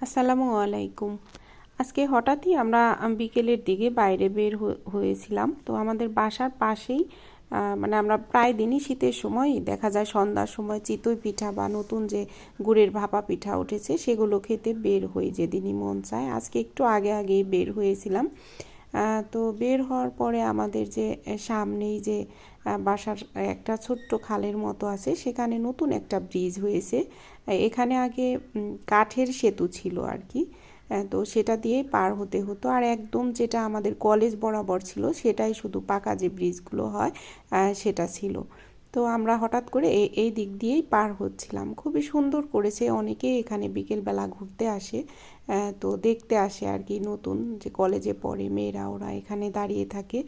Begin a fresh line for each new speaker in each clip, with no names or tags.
আসসালামু আলাইকুম। আজকে হঠাৎই আমরা বিকেলের দিকে বাইরে বের হয়েছিলাম। তো আমাদের বাসার পাশেই মানে আমরা প্রায় দিনই শীতের সময় দেখা যায় সন্ধ্যার সময় চিতই পিঠা বা নতুন যে গুড়ের ভাপা পিঠা উঠেছে সেগুলো খেতে বের হই যেদিনই মন চায়। আজকে একটু আগেই বের হয়েছিলাম। তো বের হওয়ার পরে আমাদের যে সামনেই যে বাসার একটা ছোট্ট খালের মতো আছে, সেখানে নতুন একটা ব্রিজ হয়েছে। এখানে আগে কাঠের সেতু ছিল আর কি। তো সেটা দিয়েই পার হতে হতো, আর একদম যেটা আমাদের কলেজ বরাবর ছিল সেটাই শুধু পাকা যে ব্রিজগুলো হয় সেটা ছিল। তো আমরা হঠাৎ করে এই দিক দিয়েই পার হচ্ছিলাম। খুবই সুন্দর করেছে, অনেকেই এখানে বিকেলবেলা ঘুরতে আসে। তো দেখতে আসে আর কি, নতুন যে কলেজে পড়ে মেয়েরা ওরা এখানে দাঁড়িয়ে থাকে।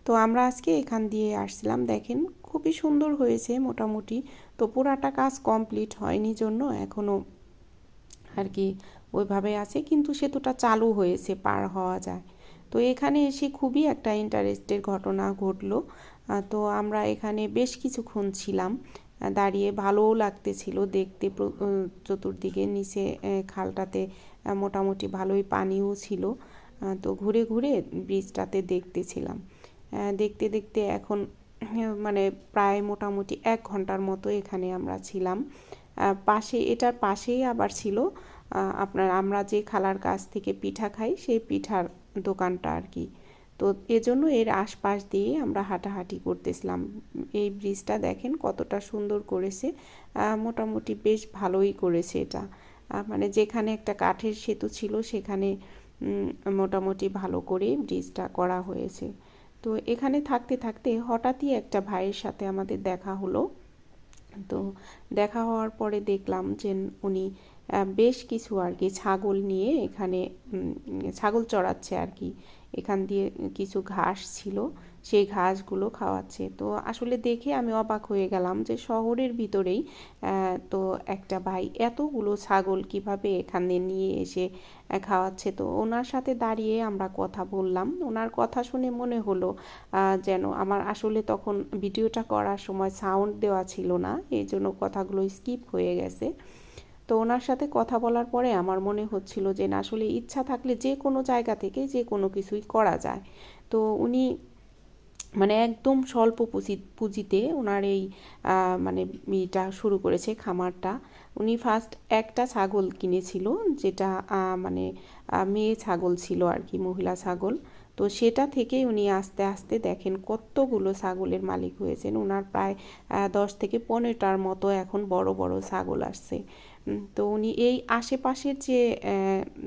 তো আমরা আজকে এখান দিয়ে আসছিলাম, দেখেন খুবই সুন্দর হয়েছে মোটামুটি। তো পুরাটা কাজ কমপ্লিট হয়নি জন্য এখনও আর কি ওইভাবে আছে, কিন্তু সেতুটা চালু হয়েছে, পার হওয়া যায়। তো এখানে এসে খুবই একটা ইন্টারেস্টের ঘটনা ঘটলো। তো আমরা এখানে বেশ কিছুক্ষণ ছিলাম দাঁড়িয়ে, ভালোও লাগতেছিল দেখতে। চতুর্দিকে নিচে খালটাতে মোটামুটি ভালোই পানিও ছিল। তো ঘুরে ঘুরে ব্রিজটাতে দেখতেছিলাম। দেখতে দেখতে এখন মানে প্রায় মোটামুটি 1 ঘন্টার মতো এখানে আমরা ছিলাম। এটার পাশেই আবার ছিল আপনার আমরা যে খালার কাছ থেকে পিঠা খাই সেই পিঠার দোকানটা আর কি। তো এজন্য এর আশপাশ দিয়ে আমরা হাঁটাহাঁটি করতেছিলাম। এই ব্রিজটা দেখেন কতটা সুন্দর করেছে, মোটামুটি বেশ ভালোই করেছে এটা। মানে যেখানে একটা কাঠের সেতু ছিল সেখানে মোটামুটি ভালো করে ব্রিজটা করা হয়েছে। তো এখানে থাকতে থাকতে হঠাৎই একটা ভাইয়ের সাথে আমাদের দেখা হলো। তো দেখা হওয়ার পরে দেখলাম যে উনি বেশ কিছু আর কি ছাগল নিয়ে এখানে ছাগল চড়াচ্ছে আর কি। এখান দিয়ে কিছু ঘাস ছিল, সেই ঘাসগুলো খাওয়াচ্ছে। তো আসলে দেখে আমি অবাক হয়ে গেলাম যে শহরের ভিতরেই তো একটা ভাই এতগুলো ছাগল কিভাবে এখানে নিয়ে এসে খাওয়াচ্ছে। তো ওনার সাথে দাঁড়িয়ে আমরা কথা বললাম। ওনার কথা শুনে মনে হলো যেন আমার আসলে তখন ভিডিওটা করার সময় সাউন্ড দেওয়া ছিল না, এই জন্য কথাগুলো স্কিপ হয়ে গেছে। তো ওনার সাথে কথা বলার পরে আমার মনে হচ্ছিল যে না, আসলে ইচ্ছা থাকলে যে কোনো জায়গা থেকে যে কোনো কিছুই করা যায়। তো উনি মানে একদম স্বল্প পুঁজিতে ওনার এই মানে ইটা শুরু করেছে খামারটা। উনি ফার্স্ট একটা ছাগল কিনেছিল, যেটা মানে মেয়ে ছাগল ছিল আর কি, মহিলা ছাগল। তো সেটা থেকেই উনি আস্তে আস্তে দেখেন কতগুলো ছাগলের মালিক হয়েছেন। ওনার প্রায় 10 থেকে 15টার মতো এখন বড় বড় ছাগল আসছে। তো উনি এই আশেপাশের যে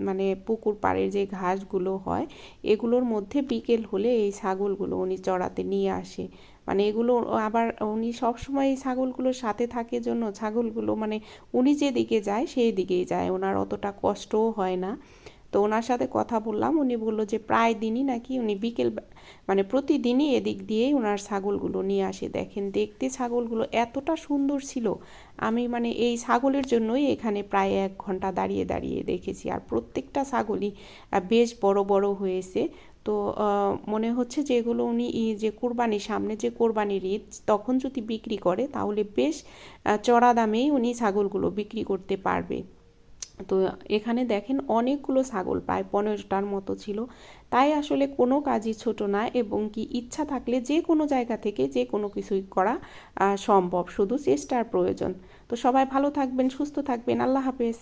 মানে পুকুর পাড়ের যে ঘাসগুলো হয় এগুলোর মধ্যে বিকেল হলে এই ছাগলগুলো উনি চড়াতে নিয়ে আসে। মানে এগুলো আবার উনি সবসময় এই ছাগলগুলোর সাথে থাকে জন্য ছাগলগুলো মানে উনি যেদিকে যায় সেই দিকেই যায়, ওনার অতটা কষ্টও হয় না। তো ওনার সাথে কথা বললাম, উনি বললো যে প্রায় দিনই নাকি উনি বিকেল মানে প্রতিদিনই এদিক দিয়েই ওনার ছাগলগুলো নিয়ে আসে। দেখেন দেখতে ছাগলগুলো এতটা সুন্দর ছিল, আমি মানে এই ছাগলের জন্যই এখানে প্রায় 1 ঘন্টা দাঁড়িয়ে দাঁড়িয়ে দেখেছি। আর প্রত্যেকটা ছাগলই বেশ বড় বড় হয়েছে। তো মনে হচ্ছে যে এগুলো উনি যে কোরবানির সামনে যে কোরবানির ঈদ তখন যদি বিক্রি করে তাহলে বেশ চড়া দামেই উনি ছাগলগুলো বিক্রি করতে পারবে। তো এখানে দেখেন অনেকগুলো ছাগল, প্রায় 15টার মতো ছিল। তাই আসলে কোনো কাজই ছোট না, এবং কি ইচ্ছা থাকলে যে কোনো জায়গা থেকে যে কোনো কিছুই করা সম্ভব, শুধু চেষ্টার প্রয়োজন। তো সবাই ভালো থাকবেন, সুস্থ থাকবেন, আল্লাহ হাফেজ।